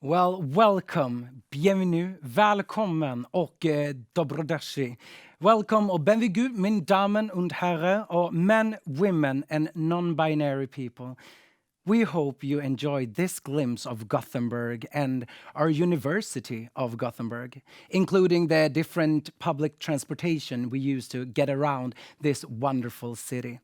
Well, welcome, bienvenue, välkommen och dobrodošli. Welcome och benvigu, min damen und herren, och men, women and non-binary people. We hope you enjoyed this glimpse of Gothenburg and our University of Gothenburg, including the different public transportation we use to get around this wonderful city.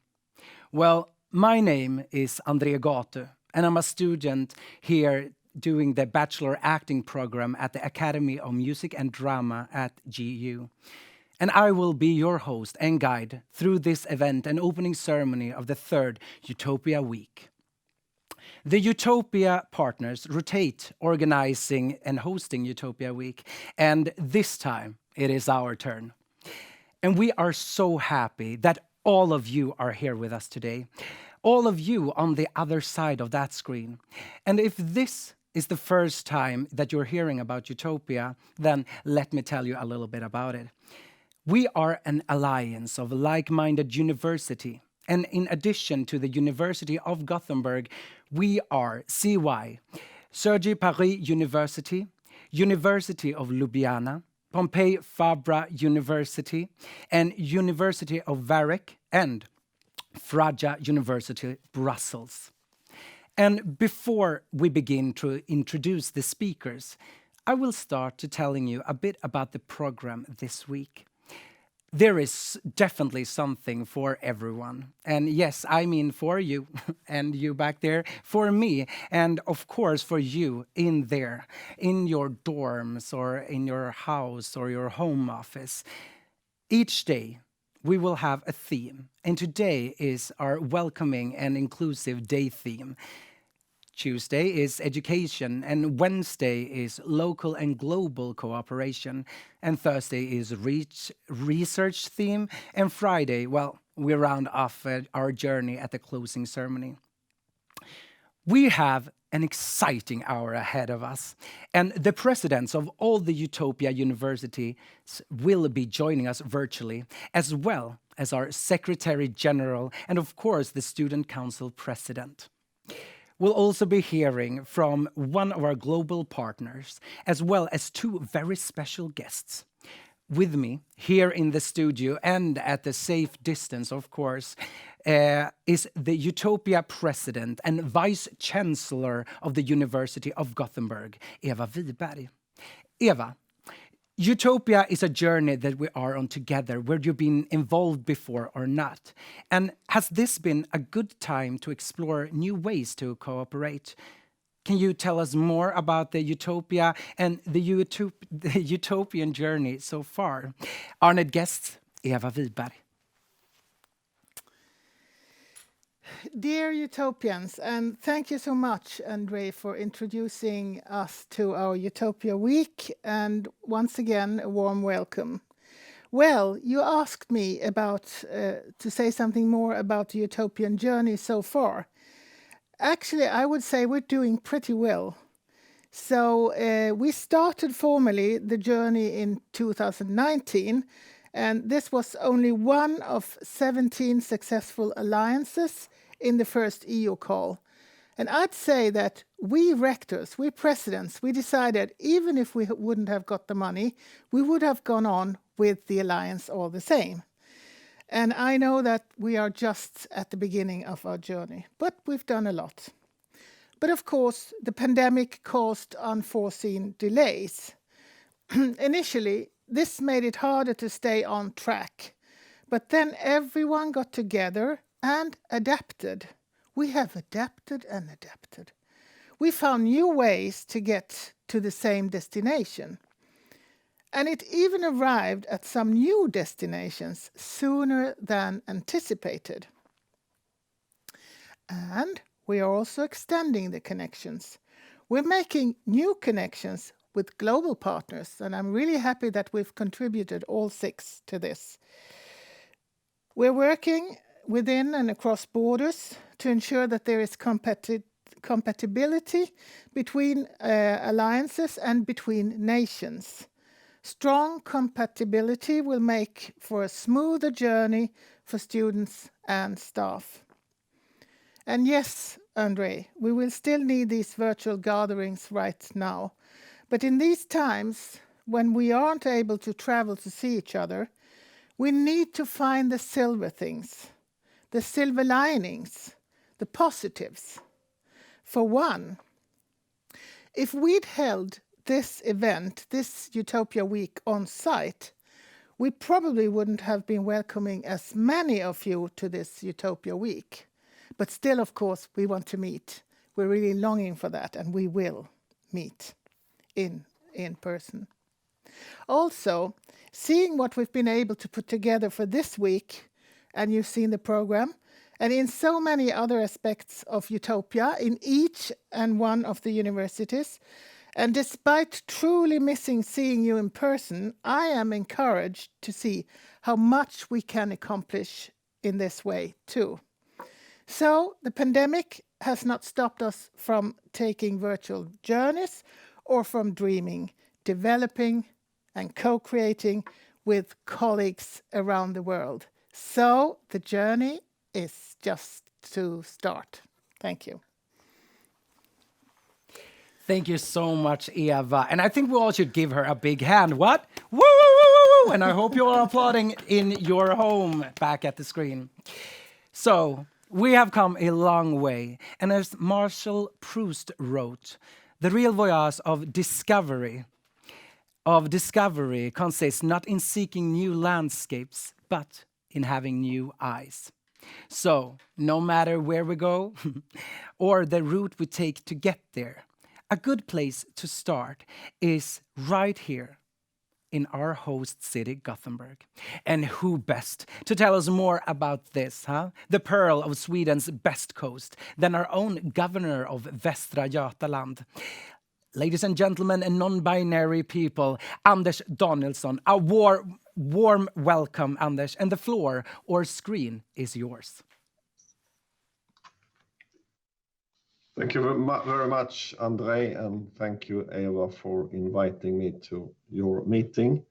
Well, my name is André Gate, and I'm a student here doing the Bachelor Acting program at the Academy of Music and Drama at GU. And I will be your host and guide through this event and opening ceremony of the third EUTOPIA week. The EUTOPIA partners rotate organizing and hosting EUTOPIA week, and this time it is our turn. And we are so happy that all of you are here with us today. All of you on the other side of that screen. And if this is the first time that you're hearing about EUTOPIA, then let me tell you a little bit about it. We are an alliance of like-minded university. And in addition to the University of Gothenburg, we are CY, Cergy Paris University, University of Ljubljana, Pompeu Fabra University, and University of Warwick, and Vrije University, Brussels. And before we begin to introduce the speakers, I will start to telling you a bit about the program this week. There is definitely something for everyone. And yes, I mean for you and you back there, for me, and of course for you in there, in your dorms or in your house or your home office. Each day, we will have a theme, and today is our welcoming and inclusive day theme. Tuesday is education, and Wednesday is local and global cooperation, and Thursday is research theme, and Friday, well, we round off our journey at the closing ceremony. We have an exciting hour ahead of us, and the presidents of all the EUTOPIA universities will be joining us virtually, as well as our Secretary General and, of course, the Student Council President. We'll also be hearing from one of our global partners, as well as two very special guests. With me here in the studio and at the safe distance, of course, is the EUTOPIA president and Vice-Chancellor of the University of Gothenburg, Eva Wiberg. Eva, EUTOPIA is a journey that we are on together, whether you've been involved before or not. And has this been a good time to explore new ways to cooperate? Can you tell us more about the EUTOPIA and the Utopian journey so far? Honored guests, Eva Wiberg. Dear Utopians, and thank you so much, André, for introducing us to our EUTOPIA week, and once again, a warm welcome. Well, you asked me to say something more about the Utopian journey so far. Actually, I would say we're doing pretty well. So we started formally the journey in 2019, and this was only one of 17 successful alliances in the first EU call. And I'd say that we rectors, we presidents, we decided even if we wouldn't have got the money, we would have gone on with the alliance all the same. And I know that we are just at the beginning of our journey, but we've done a lot. But of course, the pandemic caused unforeseen delays. Initially, this made it harder to stay on track. But then everyone got together and adapted. We have adapted and adapted. We found new ways to get to the same destination. And it even arrived at some new destinations sooner than anticipated. And we are also extending the connections. We're making new connections with global partners, and I'm really happy that we've contributed all 6 to this. We're working within and across borders to ensure that there is compatibility between alliances and between nations. Strong compatibility will make for a smoother journey for students and staff. And yes, Andre, we will still need these virtual gatherings right now. But in these times, when we aren't able to travel to see each other, we need to find the silver things, the silver linings, the positives. For one, if we'd held this event, this Utopia Week on site, we probably wouldn't have been welcoming as many of you to this Utopia Week. But still, of course, we want to meet. We're really longing for that, and we will meet in person. Also, seeing what we've been able to put together for this week, and you've seen the program, and in so many other aspects of Utopia in each and one of the universities, and despite truly missing seeing you in person, I am encouraged to see how much we can accomplish in this way too. So the pandemic has not stopped us from taking virtual journeys or from dreaming, developing and co-creating with colleagues around the world. So the journey is just to start. Thank you. Thank you so much, Eva. And I think we all should give her a big hand. What? Woo, woo, woo, woo. And I hope you're all applauding in your home back at the screen. So we have come a long way. And as Marcel Proust wrote, the real voyage of discovery consists not in seeking new landscapes, but in having new eyes. So no matter where we go or the route we take to get there, a good place to start is right here in our host city, Gothenburg. And who best to tell us more about this, the pearl of Sweden's best coast, than our own governor of Västra Götaland. Ladies and gentlemen and non-binary people, Anders Danielsson. A warm welcome, Anders. And the floor or screen is yours. Thank you very much, Andre, and thank you, Eva, for inviting me to your meeting.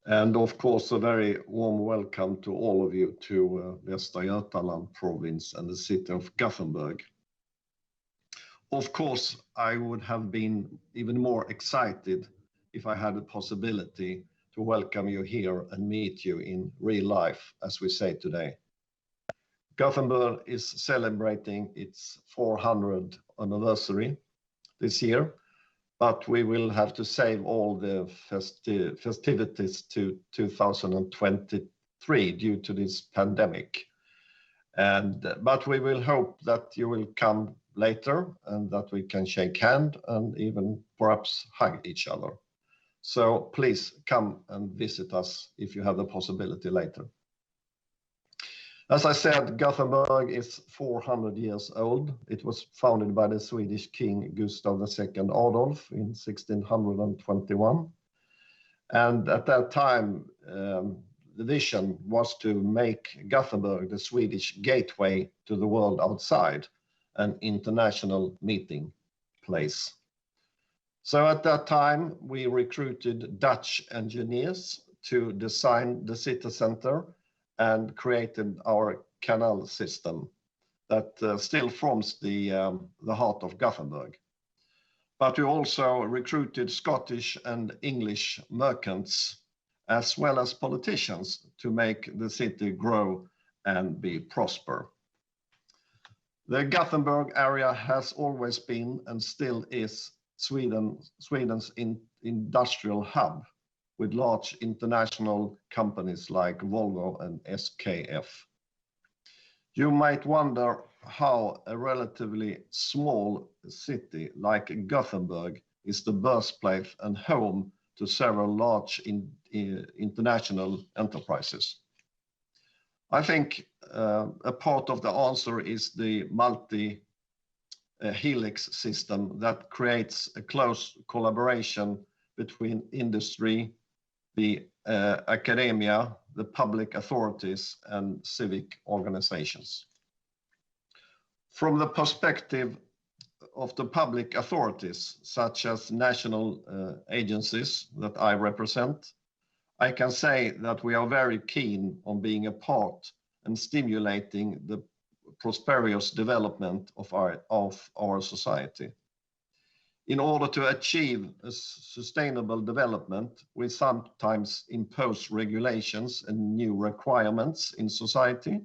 And of course, a very warm welcome to all of you to Västra Götaland province and the city of Gothenburg. Of course, I would have been even more excited if I had the possibility to welcome you here and meet you in real life, as we say today. Gothenburg is celebrating its 400th anniversary this year, but we will have to save all the festivities to 2023 due to this pandemic. But we will hope that you will come later and that we can shake hands and even perhaps hug each other. So please come and visit us if you have the possibility later. As I said, Gothenburg is 400 years old. It was founded by the Swedish King Gustav II Adolf in 1621. And at that time, the vision was to make Gothenburg the Swedish gateway to the world outside, an international meeting place. So at that time, we recruited Dutch engineers to design the city center and created our canal system that still forms the heart of Gothenburg. But we also recruited Scottish and English merchants, as well as politicians, to make the city grow and be prosper. The Gothenburg area has always been and still is Sweden's industrial hub, with large international companies like Volvo and SKF. You might wonder how a relatively small city like Gothenburg is the birthplace and home to several large international enterprises. I think a part of the answer is the multi-helix system that creates a close collaboration between industry, the academia, the public authorities, and civic organizations. From the perspective of the public authorities, such as national agencies that I represent, I can say that we are very keen on being a part and stimulating the prosperous development of our society. In order to achieve a sustainable development, we sometimes impose regulations and new requirements in society.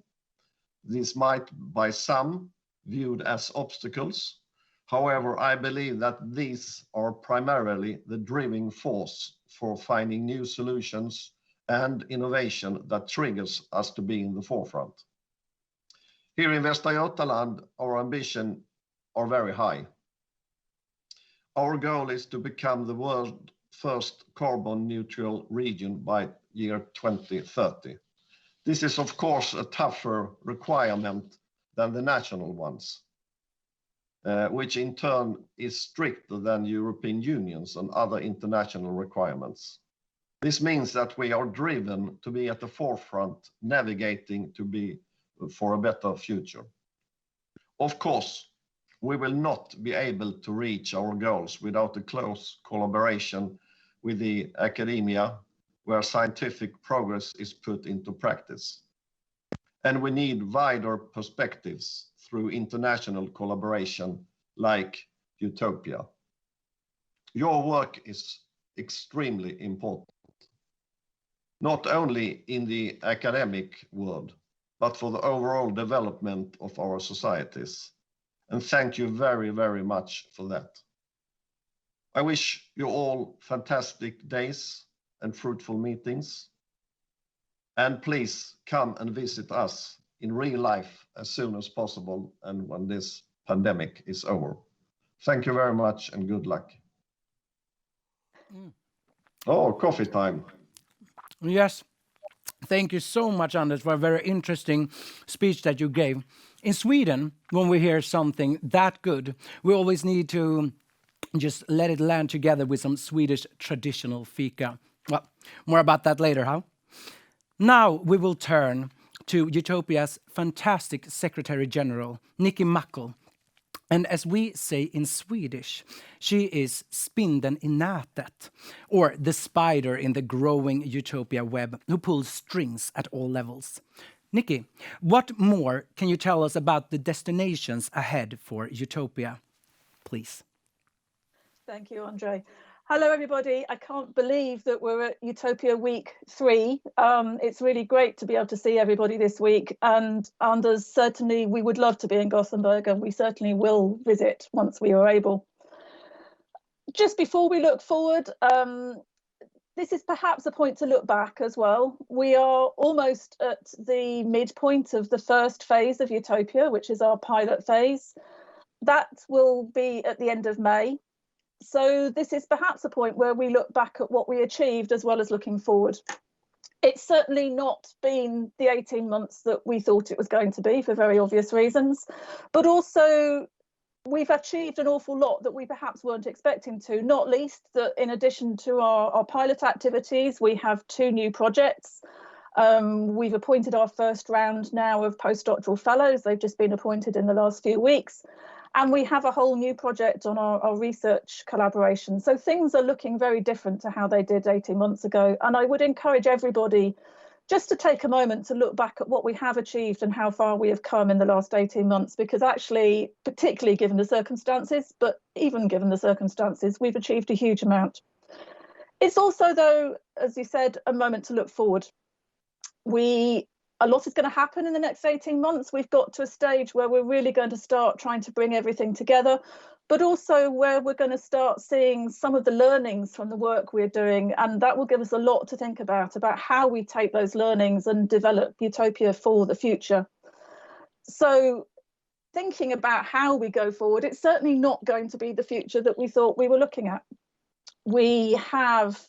This might by some viewed as obstacles. However, I believe that these are primarily the driving force for finding new solutions and innovation that triggers us to be in the forefront. Here in Västra Götaland, our ambition are very high. Our goal is to become the world's first carbon neutral region by year 2030. This is of course a tougher requirement than the national ones, which in turn is stricter than European Union's and other international requirements. This means that we are driven to be at the forefront, navigating to be for a better future. Of course, we will not be able to reach our goals without a close collaboration with the academia, where scientific progress is put into practice. And we need wider perspectives through international collaboration like EUTOPIA. Your work is extremely important, not only in the academic world, but for the overall development of our societies. And thank you very, very much for that. I wish you all fantastic days and fruitful meetings. And please come and visit us in real life as soon as possible and when this pandemic is over. Thank you very much and good luck. Oh, coffee time. Yes. Thank you so much, Anders, for a very interesting speech that you gave. In Sweden, when we hear something that good, we always need to just let it land together with some Swedish traditional fika. Well, more about that later, huh? Now we will turn to EUTOPIA's fantastic Secretary General, Nikki Muckle. And as we say in Swedish, she is spindeln i nätet, or the spider in the growing EUTOPIA web who pulls strings at all levels. Nikki, what more can you tell us about the destinations ahead for EUTOPIA, please? Thank you, Andre. Hello, everybody. I can't believe that we're at EUTOPIA week 3. It's really great to be able to see everybody this week. And Anders, certainly we would love to be in Gothenburg, and we certainly will visit once we are able. Just before we look forward, this is perhaps a point to look back as well. We are almost at the midpoint of the first phase of EUTOPIA, which is our pilot phase. That will be at the end of May. So this is perhaps a point where we look back at what we achieved as well as looking forward. It's certainly not been the 18 months that we thought it was going to be for very obvious reasons, but also we've achieved an awful lot that we perhaps weren't expecting to, not least that in addition to our pilot activities, we have 2 new projects. We've appointed our first round now of postdoctoral fellows. They've just been appointed in the last few weeks. And we have a whole new project on our research collaboration. So things are looking very different to how they did 18 months ago. And I would encourage everybody just to take a moment to look back at what we have achieved and how far we have come in the last 18 months, because actually, particularly given the circumstances, but even given the circumstances, we've achieved a huge amount. It's also, though, as you said, a moment to look forward. A lot is going to happen in the next 18 months. We've got to a stage where we're really going to start trying to bring everything together, but also where we're going to start seeing some of the learnings from the work we're doing. And that will give us a lot to think about how we take those learnings and develop EUTOPIA for the future. So thinking about how we go forward, it's certainly not going to be the future that we thought we were looking at. We have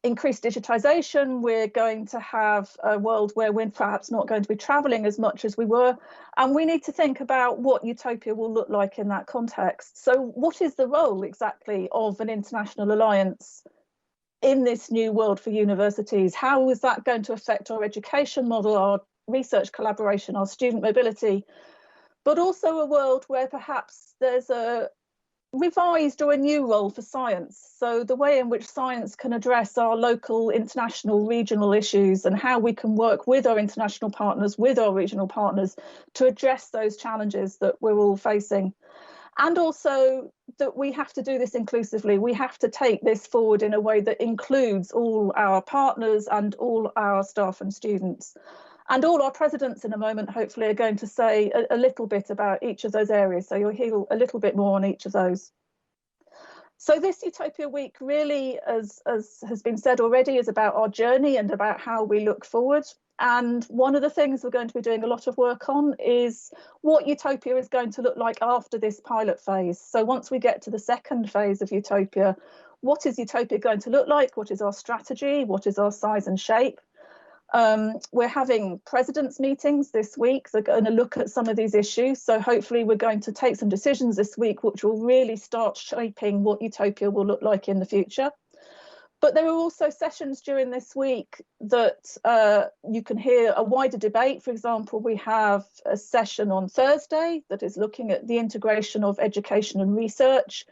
increased digitization. We're going to have a world where we're perhaps not going to be traveling as much as we were. And we need to think about what EUTOPIA will look like in that context. So what is the role exactly of an international alliance in this new world for universities? How is that going to affect our education model, our research collaboration, our student mobility, but also a world where perhaps there's a revised or a new role for science. So the way in which science can address our local, international, regional issues, and how we can work with our international partners, with our regional partners, to address those challenges that we're all facing. And also that we have to do this inclusively. We have to take this forward in a way that includes all our partners and all our staff and students. And all our presidents in a moment, hopefully, are going to say a little bit about each of those areas. So you'll hear a little bit more on each of those. So this Utopia Week really, as has been said already, is about our journey and about how we look forward. And one of the things we're going to be doing a lot of work on is what Utopia is going to look like after this pilot phase. So once we get to the second phase of Utopia, what is Utopia going to look like? What is our strategy? What is our size and shape? We're having presidents' meetings this week. They're going to look at some of these issues. So hopefully we're going to take some decisions this week, which will really start shaping what Utopia will look like in the future. But there are also sessions during this week that you can hear a wider debate. For example, we have a session on Thursday that is looking at the integration of education and research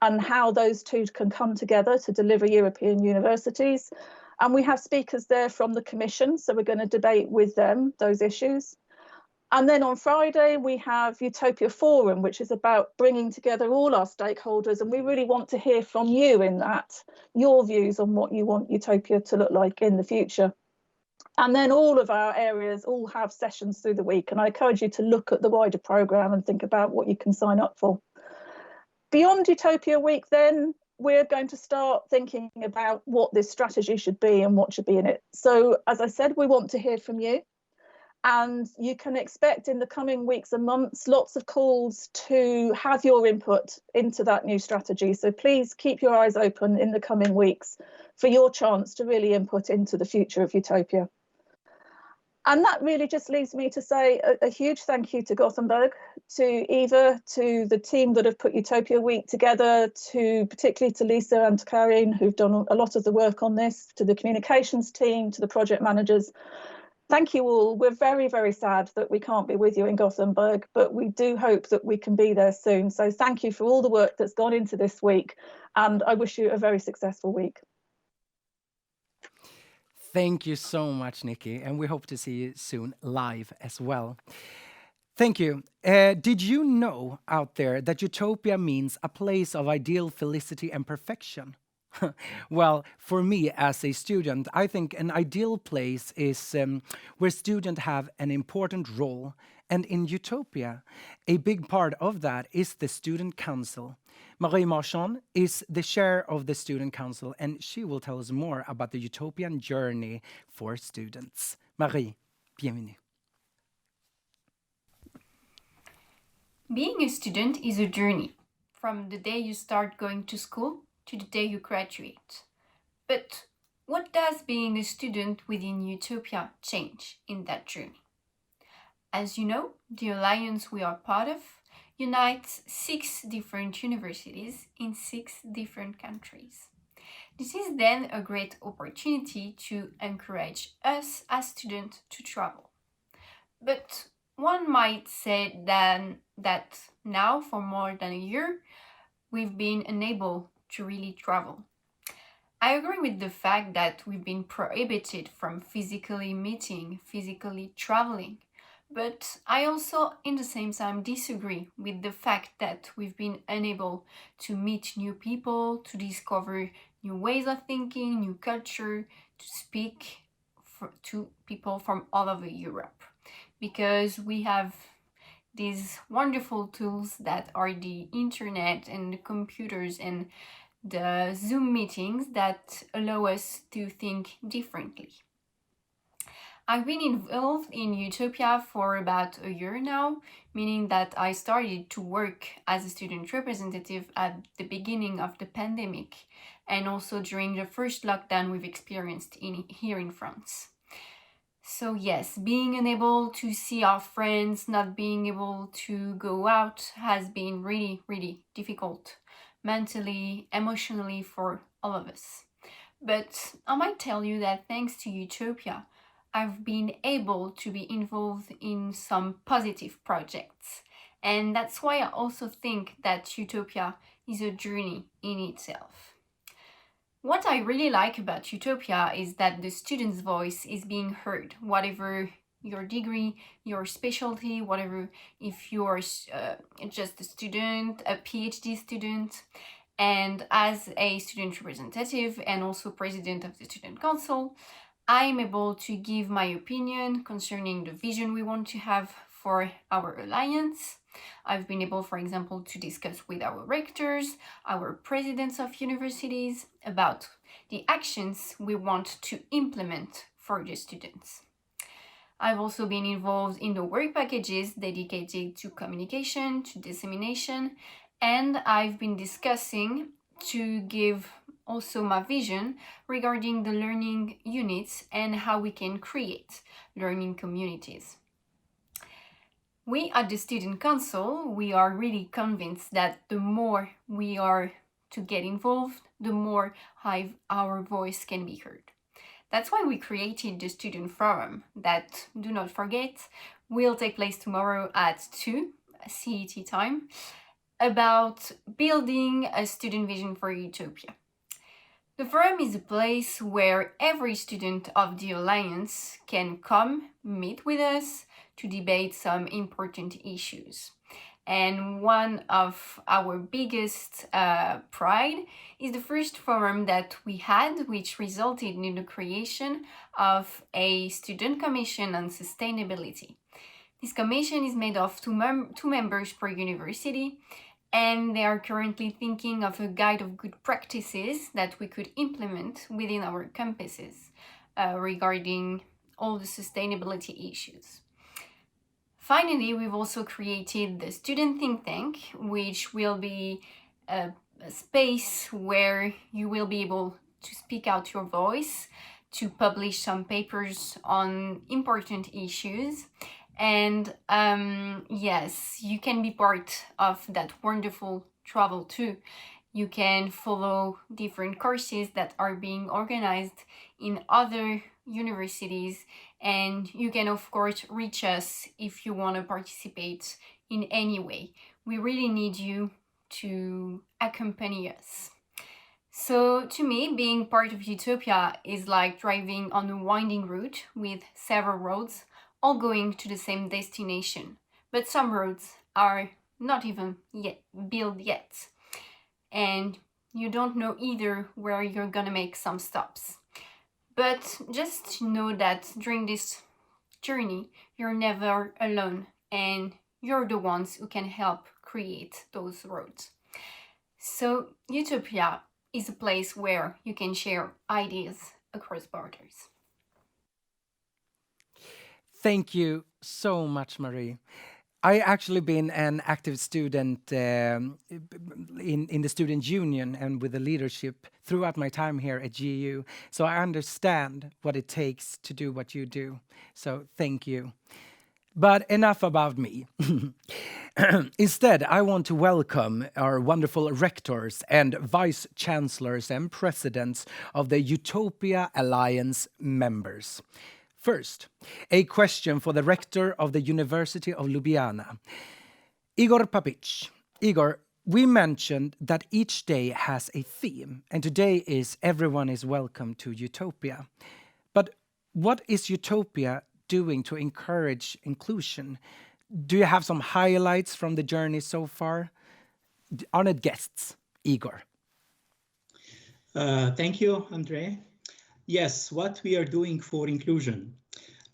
and how those two can come together to deliver European universities. And we have speakers there from the Commission, so we're going to debate with them those issues. And then on Friday, we have Utopia Forum, which is about bringing together all our stakeholders. And we really want to hear from you in that, your views on what you want Utopia to look like in the future. And then all of our areas all have sessions through the week. And I encourage you to look at the wider programme and think about what you can sign up for. Beyond Utopia Week, then, we're going to start thinking about what this strategy should be and what should be in it. So, as I said, we want to hear from you. And you can expect in the coming weeks and months lots of calls to have your input into that new strategy. So please keep your eyes open in the coming weeks for your chance to really input into the future of Utopia. And that really just leaves me to say a huge thank you to Gothenburg, to Eva, to the team that have put Utopia Week together, particularly to Lisa and to Karin, who've done a lot of the work on this, to the communications team, to the project managers. Thank you all. We're very, very sad that we can't be with you in Gothenburg, but we do hope that we can be there soon. So thank you for all the work that's gone into this week, and I wish you a very successful week. Thank you so much, Nikki, and we hope to see you soon live as well. Thank you. Did you know out there that Utopia means a place of ideal felicity and perfection? Well, for me as a student, I think an ideal place is where students have an important role. And in Utopia, a big part of that is the Student Council. Marchand is the chair of the Student Council, and she will tell us more about the utopian journey for students. Marie, bienvenue. Being a student is a journey, from the day you start going to school to the day you graduate. But what does being a student within Utopia change in that journey? As you know, the alliance we are part of unites 6 different universities in 6 different countries. This is then a great opportunity to encourage us as students to travel. But one might say then that now, for more than a year, we've been unable to really travel. I agree with the fact that we've been prohibited from physically meeting, physically traveling, but I also, in the same time, disagree with the fact that we've been unable to meet new people, to discover new ways of thinking, new culture, to speak to people from all over Europe, because we have these wonderful tools that are the internet and the computers and the Zoom meetings that allow us to think differently. I've been involved in Utopia for about a year now, meaning that I started to work as a student representative at the beginning of the pandemic and also during the first lockdown we've experienced here in France. So yes, being unable to see our friends, not being able to go out has been really, really difficult, mentally, emotionally for all of us. But I might tell you that thanks to Utopia, I've been able to be involved in some positive projects. And that's why I also think that Utopia is a journey in itself. What I really like about Utopia is that the student's voice is being heard, whatever your degree, your specialty, whatever, if you're just a student, a PhD student. And as a student representative and also president of the student council, I'm able to give my opinion concerning the vision we want to have for our alliance. I've been able, for example, to discuss with our rectors, our presidents of universities about the actions we want to implement for the students. I've also been involved in the work packages dedicated to communication, to dissemination, and I've been discussing to give also my vision regarding the learning units and how we can create learning communities. We at the Student Council, we are really convinced that the more we are to get involved, the more our voice can be heard. That's why we created the Student Forum that, do not forget, will take place tomorrow at 2 CET time, about building a student vision for Utopia. The forum is a place where every student of the Alliance can come, meet with us, to debate some important issues. And one of our biggest pride is the first forum that we had, which resulted in the creation of a student commission on sustainability. This commission is made of two members per university, and they are currently thinking of a guide of good practices that we could implement within our campuses regarding all the sustainability issues. Finally, we've also created the Student Think Tank, which will be a space where you will be able to speak out your voice, to publish some papers on important issues. And yes, you can be part of that wonderful travel too. You can follow different courses that are being organized in other universities, and you can of course reach us if you want to participate in any way. We really need you to accompany us. So to me, being part of Utopia is like driving on a winding route with several roads, all going to the same destination. But some roads are not even yet built yet, and you don't know either where you're gonna make some stops. But just know that during this journey, you're never alone, and you're the ones who can help create those roads. So Utopia is a place where you can share ideas across borders. Thank you so much, Marie. I actually been an active student in the student union and with the leadership throughout my time here at GU. So I understand what it takes to do what you do. So thank you. But enough about me. Instead, I want to welcome our wonderful rectors and vice-chancellors and presidents of the Utopia Alliance members. First, a question for the rector of the University of Ljubljana, Igor Papič. Igor, we mentioned that each day has a theme, and today is Everyone is Welcome to Utopia. But what is Utopia doing to encourage inclusion? Do you have some highlights from the journey so far? Honored guests, Igor. Thank you, Andre. Yes, what we are doing for inclusion.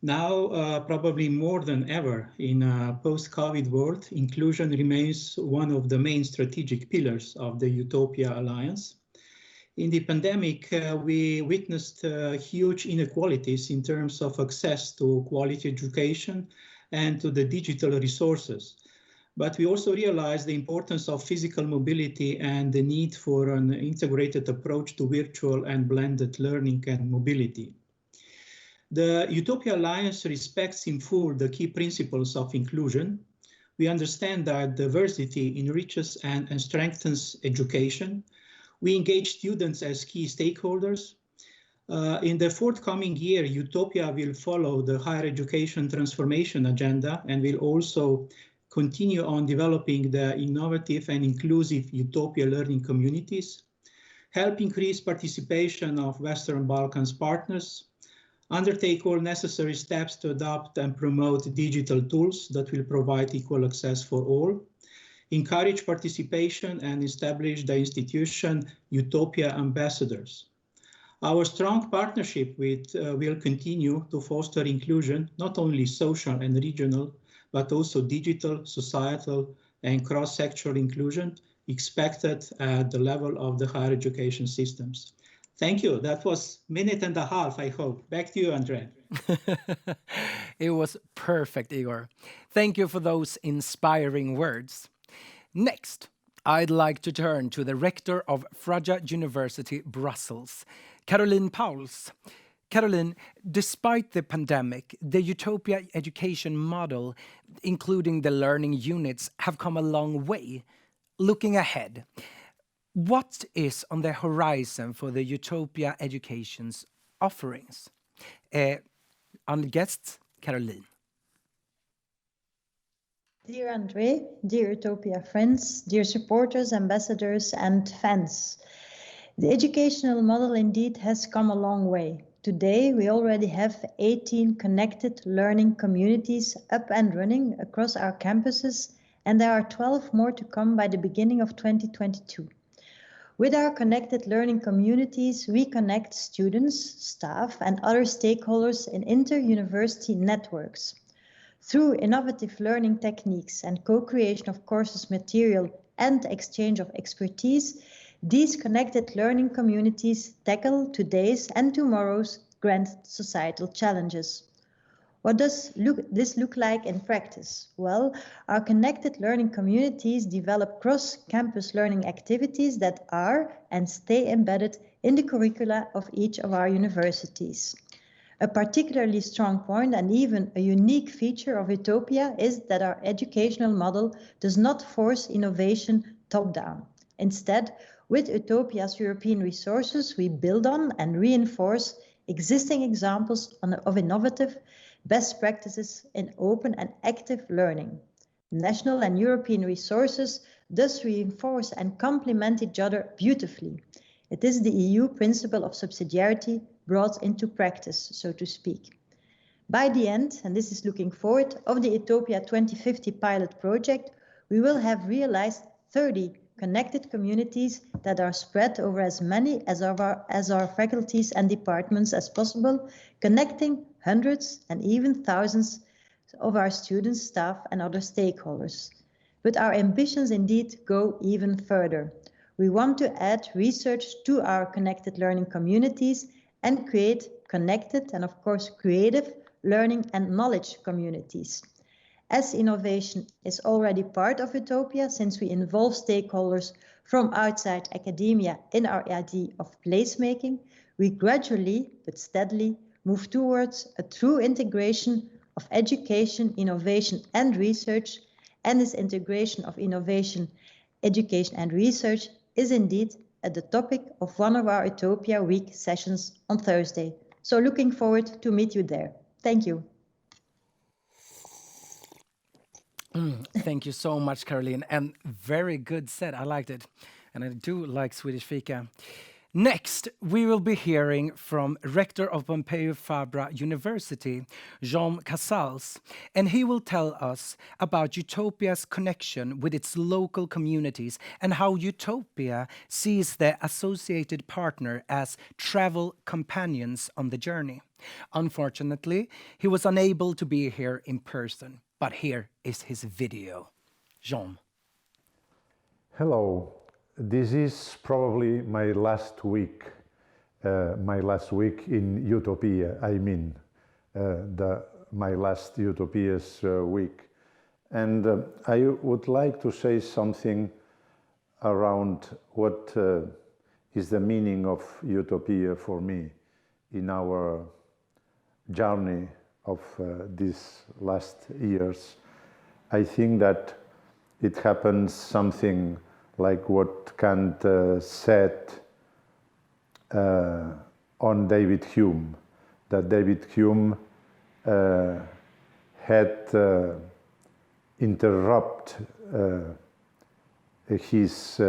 Now, probably more than ever in a post-COVID world, inclusion remains one of the main strategic pillars of the Utopia Alliance. In the pandemic, we witnessed huge inequalities in terms of access to quality education and to the digital resources. But we also realized the importance of physical mobility and the need for an integrated approach to virtual and blended learning and mobility. The Utopia Alliance respects in full the key principles of inclusion. We understand that diversity enriches and strengthens education. We engage students as key stakeholders. In the forthcoming year, Utopia will follow the higher education transformation agenda and will also continue on developing the innovative and inclusive Utopia learning communities, help increase participation of Western Balkans partners, undertake all necessary steps to adopt and promote digital tools that will provide equal access for all, encourage participation and establish the institution Utopia ambassadors. Our strong partnership will continue to foster inclusion, not only social and regional, but also digital, societal, and cross-sectoral inclusion expected at the level of the higher education systems. Thank you. That was a minute and a half, I hope. Back to you, Andre. It was perfect, Igor. Thank you for those inspiring words. Next, I'd like to turn to the rector of Vrije University, Brussels, Caroline Pauwels. Caroline, despite the pandemic, the Utopia education model, including the learning units, have come a long way. Looking ahead, what is on the horizon for the Utopia education's offerings? On guests, Caroline. Dear Andre, dear Utopia friends, dear supporters, ambassadors, and fans. The educational model indeed has come a long way. Today, we already have 18 connected learning communities up and running across our campuses, and there are 12 more to come by the beginning of 2022. With our connected learning communities, we connect students, staff, and other stakeholders in inter-university networks. Through innovative learning techniques and co-creation of courses material and exchange of expertise, these connected learning communities tackle today's and tomorrow's grand societal challenges. What does this look like in practice? Well, our connected learning communities develop cross-campus learning activities that are and stay embedded in the curricula of each of our universities. A particularly strong point and even a unique feature of Utopia is that our educational model does not force innovation top-down. Instead, with Utopia's European resources, we build on and reinforce existing examples of innovative best practices in open and active learning. National and European resources thus reinforce and complement each other beautifully. It is the EU principle of subsidiarity brought into practice, so to speak. By the end, and this is looking forward, of the Utopia 2050 pilot project, we will have realized 30 connected communities that are spread over as many as our faculties and departments as possible, connecting hundreds and even thousands of our students, staff, and other stakeholders. But our ambitions indeed go even further. We want to add research to our connected learning communities and create connected and, of course, creative learning and knowledge communities. As innovation is already part of Utopia, since we involve stakeholders from outside academia in our idea of placemaking, we gradually but steadily move towards a true integration of education, innovation, and research. And this integration of innovation, education, and research is indeed at the topic of one of our Utopia Week sessions on Thursday. So looking forward to meet you there. Thank you. Thank you so much, Caroline. And very good said. I liked it. And I do like Swedish fika. Next, we will be hearing from Rector of Pompeu Fabra University, Jaume Casals, and he will tell us about Utopia's connection with its local communities and how Utopia sees the associated partner as travel companions on the journey. Unfortunately, he was unable to be here in person, but here is his video. Jaume. Hello. This is probably my last week in Utopia. I mean, my last Utopia's week. And I would like to say something around what is the meaning of Utopia for me in our journey of these last years. I think that it happens something like what Kant said on David Hume, that David Hume had interrupt his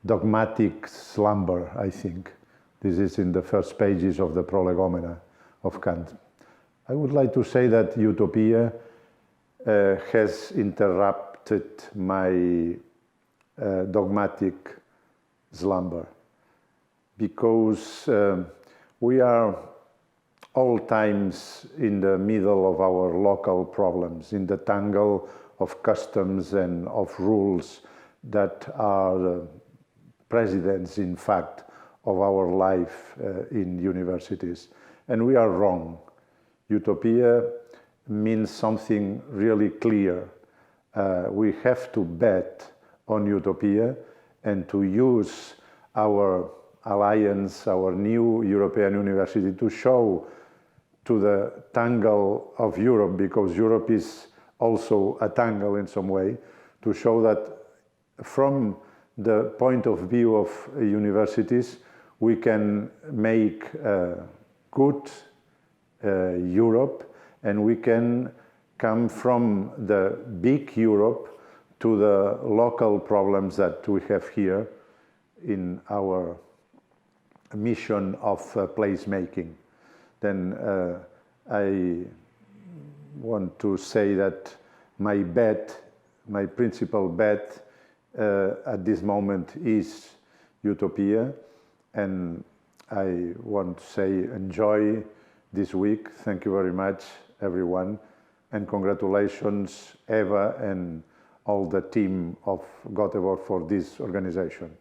dogmatic slumber, I think. This is in the first pages of the Prolegomena of Kant. I would like to say that Utopia has interrupted my dogmatic slumber, because we are all times in the middle of our local problems, in the tangle of customs and of rules that are the precedents, in fact, of our life in universities. And we are wrong. Utopia means something really clear. We have to bet on Utopia and to use our alliance, our new European University, to show to the tangle of Europe, because Europe is also a tangle in some way, to show that from the point of view of universities, we can make good Europe, and we can come from the big Europe to the local problems that we have here in our mission of placemaking. Then I want to say that my bet, my principal bet at this moment is Utopia, and I want to say enjoy this week. Thank you very much, everyone, and congratulations, Eva, and all the team of Gothenburg for this organization.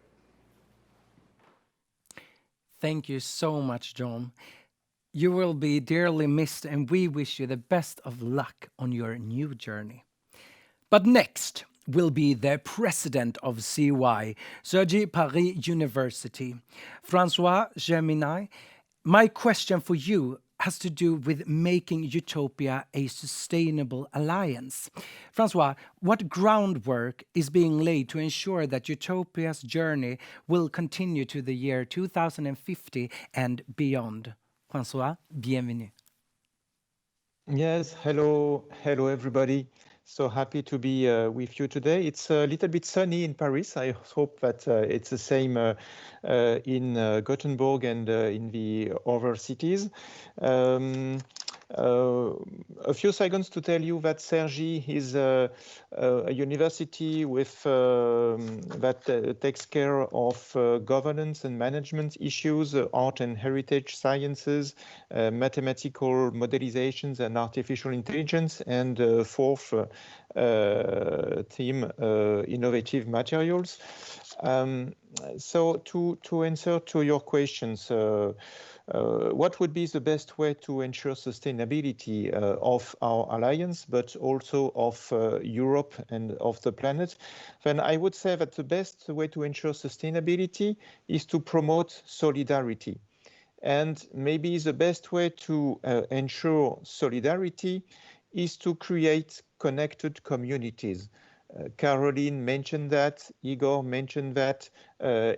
Thank you so much, Jaume. You will be dearly missed, and we wish you the best of luck on your new journey. But next will be the president of CY, Cergy Paris University, François Germinet. My question for you has to do with making Utopia a sustainable alliance. François, what groundwork is being laid to ensure that Utopia's journey will continue to the year 2050 and beyond? François, bienvenue. Yes, hello everybody. So happy to be with you today. It's a little bit sunny in Paris. I hope that it's the same in Gothenburg and in the other cities. A few seconds to tell you that Cergy is a university with that takes care of governance and management issues, art and heritage sciences, mathematical modelizations and artificial intelligence, and fourth theme, innovative materials. So to answer to your questions, what would be the best way to ensure sustainability of our alliance, but also of Europe and of the planet? Then I would say that the best way to ensure sustainability is to promote solidarity. And maybe the best way to ensure solidarity is to create connected communities. Caroline mentioned that, Igor mentioned that,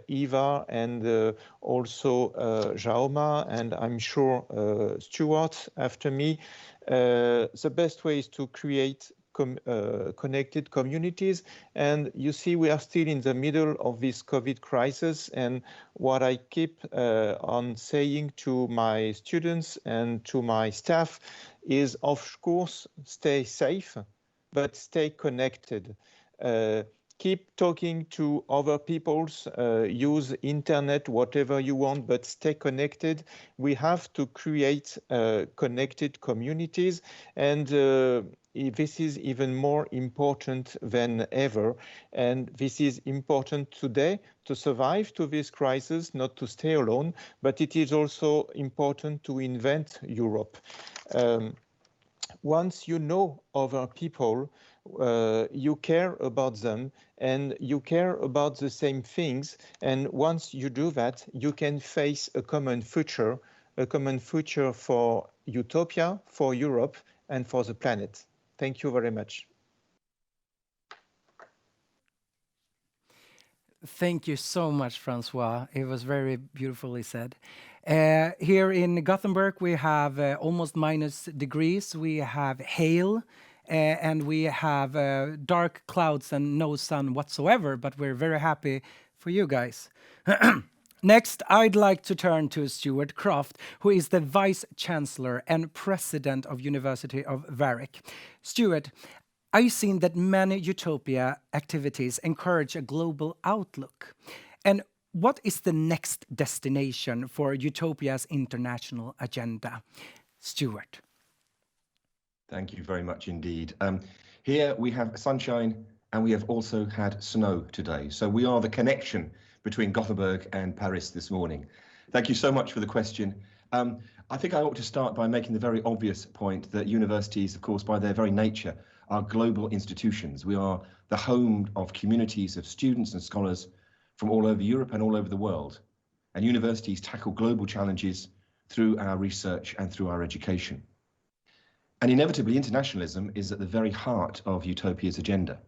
Eva, and also Jaume, and I'm sure Stuart after me. The best way is to create connected communities. And you see, we are still in the middle of this COVID crisis. And what I keep on saying to my students and to my staff is, of course, stay safe, but stay connected. Keep talking to other peoples, use internet, whatever you want, but stay connected. We have to create connected communities, and this is even more important than ever. And this is important today to survive to this crisis, not to stay alone, but it is also important to invent Europe. Once you know other people, you care about them and you care about the same things. And once you do that, you can face a common future for Utopia, for Europe, and for the planet. Thank you very much. Thank you so much, François. It was very beautifully said. Here in Gothenburg, we have almost minus degrees. We have hail and we have dark clouds and no sun whatsoever, but we're very happy for you guys. Next, I'd like to turn to Stuart Croft, who is the Vice-Chancellor and President of University of Warwick. Stuart, I've seen that many Utopia activities encourage a global outlook. And what is the next destination for Utopia's international agenda? Stuart. Thank you very much indeed. Here we have sunshine and we have also had snow today. So we are the connection between Gothenburg and Paris this morning. Thank you so much for the question. I think I ought to start by making the very obvious point that universities, of course, by their very nature, are global institutions. We are the home of communities of students and scholars from all over Europe and all over the world. And universities tackle global challenges through our research and through our education. And inevitably, internationalism is at the very heart of Utopia's agenda.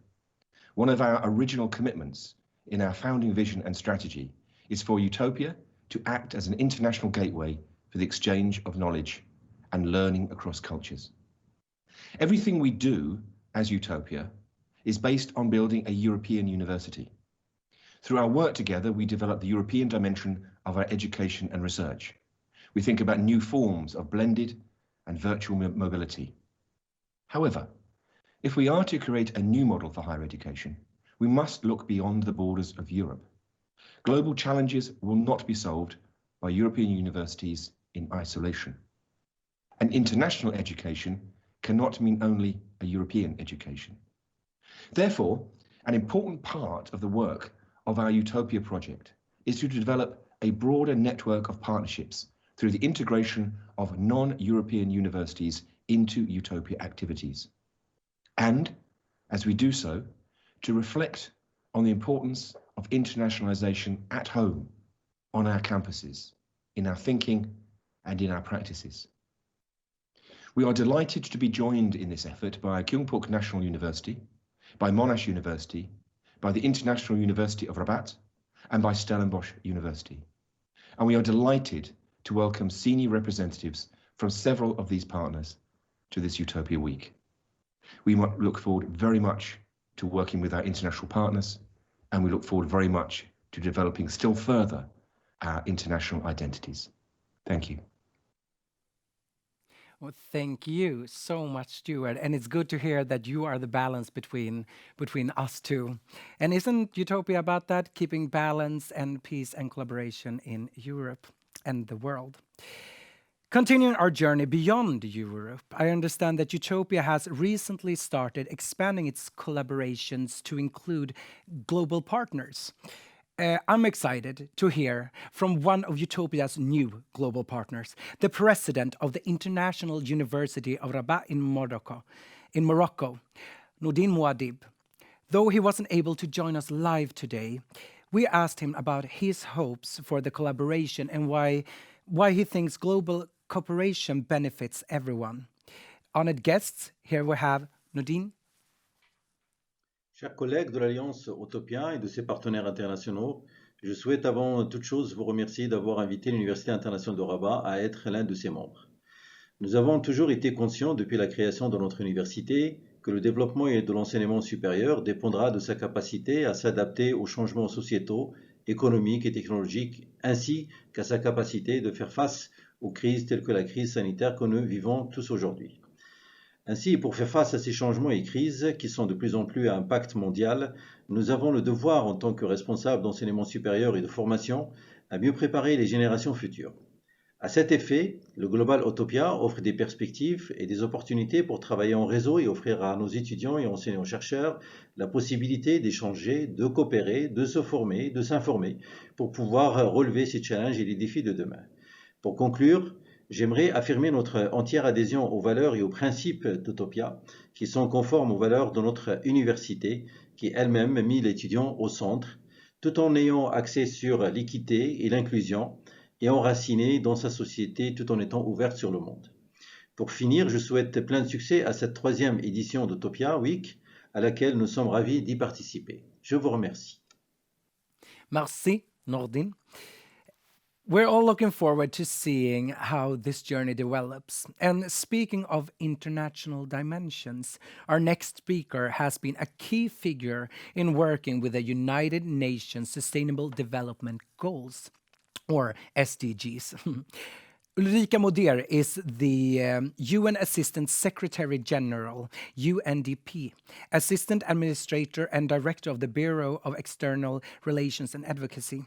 One of our original commitments in our founding vision and strategy is for Utopia to act as an international gateway for the exchange of knowledge and learning across cultures. Everything we do as Utopia is based on building a European university. Through our work together, we develop the European dimension of our education and research. We think about new forms of blended and virtual mobility. However, if we are to create a new model for higher education, we must look beyond the borders of Europe. Global challenges will not be solved by European universities in isolation. And international education cannot mean only a European education. Therefore, an important part of the work of our Utopia project is to develop a broader network of partnerships through the integration of non-European universities into Utopia activities. And, as we do so, to reflect on the importance of internationalization at home, on our campuses, in our thinking and in our practices. We are delighted to be joined in this effort by Kyungpook National University, by Monash University, by the International University of Rabat, and by Stellenbosch University. And we are delighted to welcome senior representatives from several of these partners to this Utopia Week. We look forward very much to working with our international partners, and we look forward very much to developing still further our international identities. Thank you. Well, thank you so much, Stuart. And it's good to hear that you are the balance between us two. And isn't Utopia about that? Keeping balance and peace and collaboration in Europe and the world. Continuing our journey beyond Europe, I understand that Utopia has recently started expanding its collaborations to include global partners. I'm excited to hear from one of Utopia's new global partners, the president of the International University of Rabat in Morocco, Noureddine Mouaddib. Though he wasn't able to join us live today, we asked him about his hopes for the collaboration and why he thinks global cooperation benefits everyone. Honored guests, here we have Noureddine. Chers collègues de l'Alliance Utopia et de ses partenaires internationaux, je souhaite avant toute chose vous remercier d'avoir invité l'Université internationale de Rabat à être l'un de ses membres. Nous avons toujours été conscients depuis la création de notre université que le développement de l'enseignement supérieur dépendra de sa capacité à s'adapter aux changements sociétaux, économiques et technologiques, ainsi qu'à sa capacité de faire face aux crises telles que la crise sanitaire que nous vivons tous aujourd'hui. Ainsi, pour faire face à ces changements et crises qui sont de plus en plus à impact mondial, nous avons le devoir, en tant que responsables d'enseignement supérieur et de formation, à mieux préparer les générations futures. À cet effet, le Global Utopia offre des perspectives et des opportunités pour travailler en réseau et offrir à nos étudiants et enseignants-chercheurs la possibilité d'échanger, de coopérer, de se former, de s'informer pour pouvoir relever ces challenges et les défis de demain. Pour conclure, j'aimerais affirmer notre entière adhésion aux valeurs et aux principes d'Utopia qui sont conformes aux valeurs de notre université qui elle-même met l'étudiant au centre, tout en ayant axé sur l'équité et l'inclusion et enracinée dans sa société tout en étant ouverte sur le monde. Pour finir, je souhaite plein de succès à cette 3e édition d'Utopia Week à laquelle nous sommes ravis d'y participer. Je vous remercie. Merci, Noureddine. We're all looking forward to seeing how this journey develops. And speaking of international dimensions, our next speaker has been a key figure in working with the United Nations Sustainable Development Goals, or SDGs. Ulrika Moder is the UN Assistant Secretary General, UNDP, Assistant Administrator and Director of the Bureau of External Relations and Advocacy.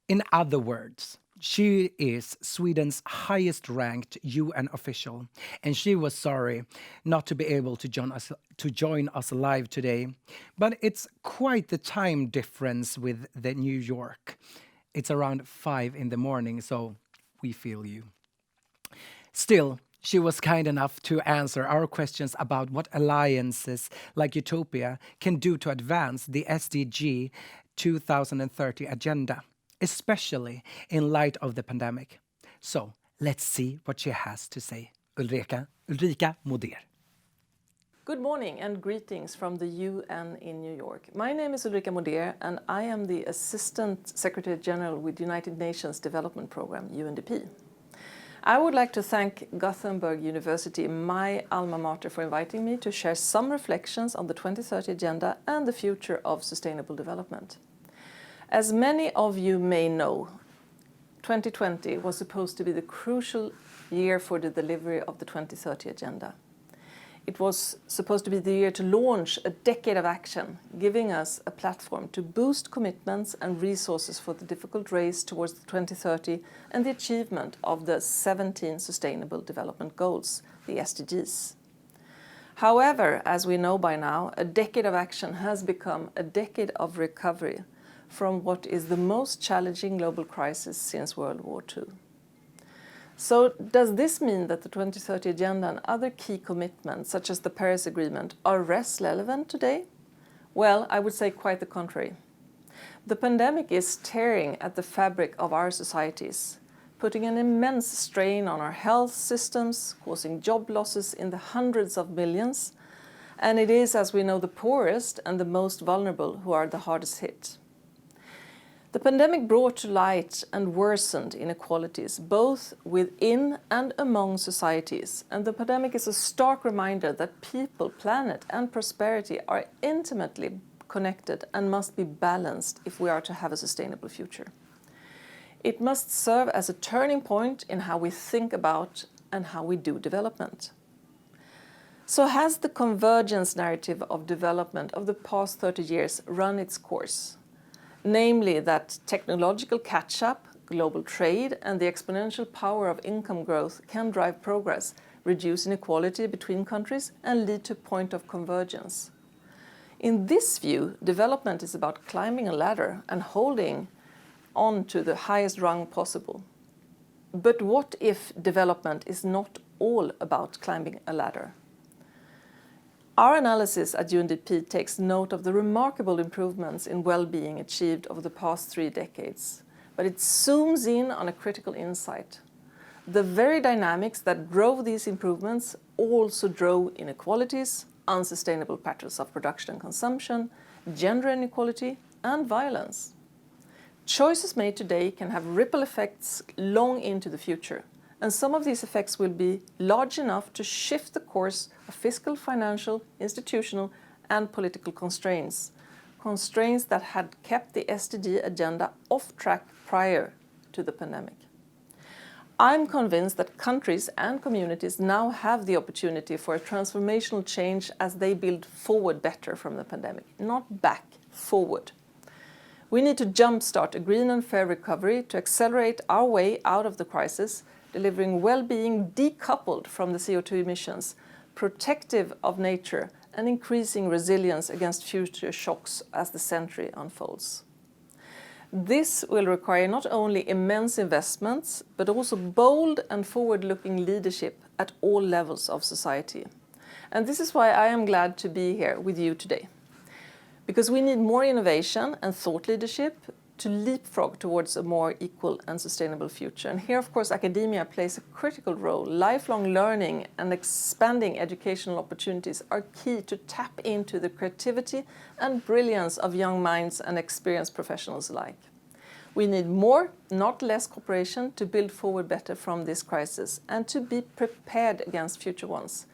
In other words, she is Sweden's highest ranked UN official, and she was sorry not to be able to join us live today. But it's quite the time difference with the New York. It's around 5 in the morning, so we feel you. Still, she was kind enough to answer our questions about what alliances like EUTOPIA can do to advance the SDG 2030 agenda, especially in light of the pandemic. So let's see what she has to say. Ulrika Moder. Good morning and greetings from the UN in New York. My name is Ulrika Moder and I am the Assistant Secretary General with United Nations Development Programme, UNDP. I would like to thank Gothenburg University, my alma mater, for inviting me to share some reflections on the 2030 Agenda and the future of sustainable development. As many of you may know, 2020 was supposed to be the crucial year for the delivery of the 2030 Agenda. It was supposed to be the year to launch a decade of action, giving us a platform to boost commitments and resources for the difficult race towards the 2030 and the achievement of the 17 Sustainable Development Goals, the SDGs. However, as we know by now, a decade of action has become a decade of recovery from what is the most challenging global crisis since World War II. So does this mean that the 2030 Agenda and other key commitments, such as the Paris Agreement, are less relevant today? Well, I would say quite the contrary. The pandemic is tearing at the fabric of our societies, putting an immense strain on our health systems, causing job losses in the hundreds of millions, and it is, as we know, the poorest and the most vulnerable who are the hardest hit. The pandemic brought to light and worsened inequalities, both within and among societies. And the pandemic is a stark reminder that people, planet, and prosperity are intimately connected and must be balanced if we are to have a sustainable future. It must serve as a turning point in how we think about and how we do development. So has the convergence narrative of development of the past 30 years run its course? Namely that technological catch-up, global trade, and the exponential power of income growth can drive progress, reduce inequality between countries, and lead to a point of convergence. In this view, development is about climbing a ladder and holding on to the highest rung possible. But what if development is not all about climbing a ladder? Our analysis at UNDP takes note of the remarkable improvements in well-being achieved over the past 3 decades, but it zooms in on a critical insight. The very dynamics that drove these improvements also drove inequalities, unsustainable patterns of production and consumption, gender inequality, and violence. Choices made today can have ripple effects long into the future. And some of these effects will be large enough to shift the course of fiscal, financial, institutional, and political constraints that had kept the SDG agenda off track prior to the pandemic. I'm convinced that countries and communities now have the opportunity for a transformational change as they build forward better from the pandemic, not back, forward. We need to jumpstart a green and fair recovery to accelerate our way out of the crisis, delivering well-being decoupled from the CO2 emissions, protective of nature, and increasing resilience against future shocks as the century unfolds. This will require not only immense investments, but also bold and forward-looking leadership at all levels of society. And this is why I am glad to be here with you today. Because we need more innovation and thought leadership to leapfrog towards a more equal and sustainable future. And here, of course, academia plays a critical role. Lifelong learning and expanding educational opportunities are key to tap into the creativity and brilliance of young minds and experienced professionals alike. We need more, not less, cooperation to build forward better from this crisis and to be prepared against future ones.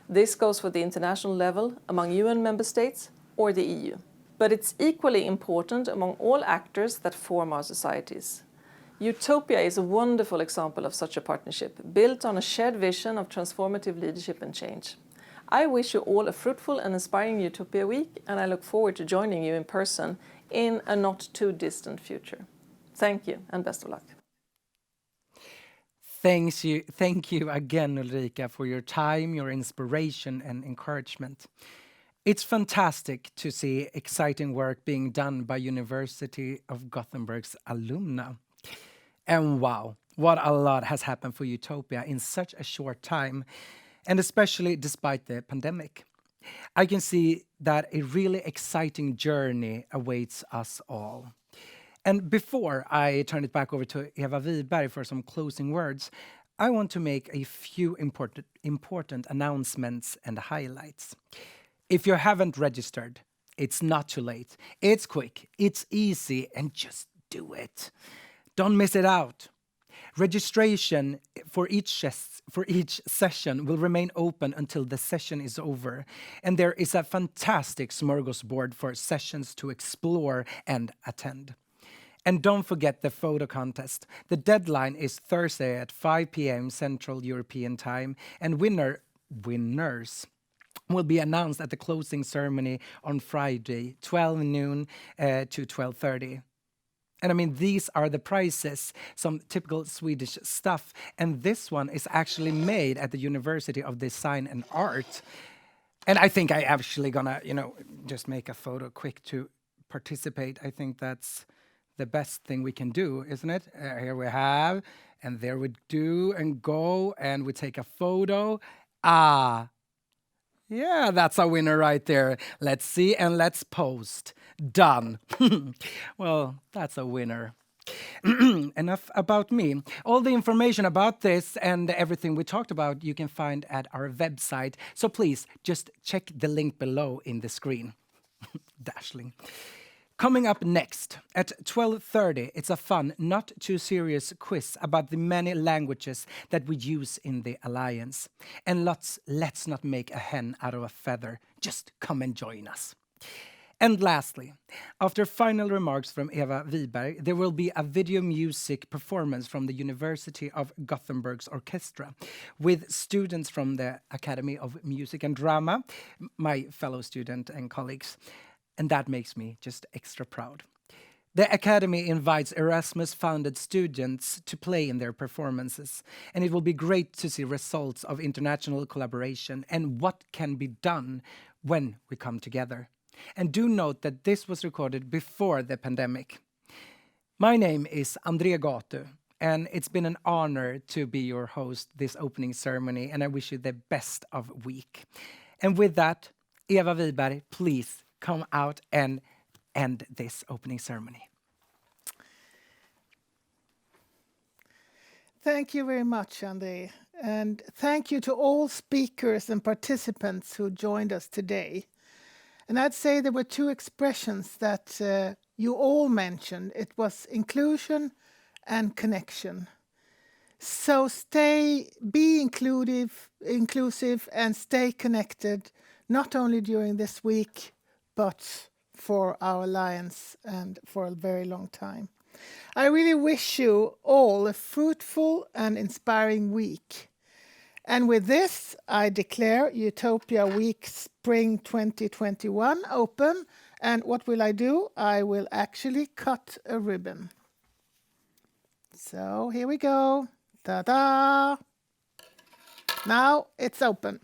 This goes for the international level, among UN member states or the EU. But it's equally important among all actors that form our societies. EUTOPIA is a wonderful example of such a partnership, built on a shared vision of transformative leadership and change. I wish you all a fruitful and inspiring EUTOPIA week, and I look forward to joining you in person in a not too distant future. Thank you and best of luck. Thank you again, Ulrika, for your time, your inspiration and encouragement. It's fantastic to see exciting work being done by University of Gothenburg's alumni. And wow, what a lot has happened for EUTOPIA in such a short time, and especially despite the pandemic. I can see that a really exciting journey awaits us all. And before I turn it back over to Eva Wiberg for some closing words, I want to make a few important announcements and highlights. If you haven't registered, it's not too late. It's quick, it's easy, and just do it. Don't miss it out. Registration for each session will remain open until the session is over, and there is a fantastic smorgasbord for sessions to explore and attend. And don't forget the photo contest. The deadline is Thursday at 5 p.m. Central European Time, and winners will be announced at the closing ceremony on Friday, 12 noon to 12:30. And I mean, these are the prizes, some typical Swedish stuff. And this one is actually made at the University of Design and Art. And I think I actually gonna, just make a photo quick to participate. I think that's the best thing we can do, isn't it? Here we have, and there we do, and go, and we take a photo. Yeah, that's a winner right there. Let's see, and let's post. Done. Well, that's a winner. Enough about me. All the information about this and everything we talked about you can find at our website. So please, just check the link below in the screen. Dashling. Coming up next at 12:30, it's a fun, not too serious quiz about the many languages that we use in the Alliance. And let's not make a hen out of a feather. Just come and join us. And lastly, after final remarks from Eva Wiberg, there will be a video music performance from the University of Gothenburg's orchestra with students from the Academy of Music and Drama, my fellow student and colleagues. And that makes me just extra proud. The Academy invites Erasmus-funded students to play in their performances, and it will be great to see results of international collaboration and what can be done when we come together. And do note that this was recorded before the pandemic. My name is André Gatu, and it's been an honor to be your host this opening ceremony, and I wish you the best of week. And with that, Eva Wiberg, please come out and end this opening ceremony. Thank you very much, André. And thank you to all speakers and participants who joined us today. And I'd say there were two expressions that you all mentioned. It was inclusion and connection. So be inclusive and stay connected, not only during this week, but for our Alliance and for a very long time. I really wish you all a fruitful and inspiring week. And with this, I declare EUTOPIA Week Spring 2021 open. And what will I do? I will actually cut a ribbon. So here we go. Ta-da! Now it's open.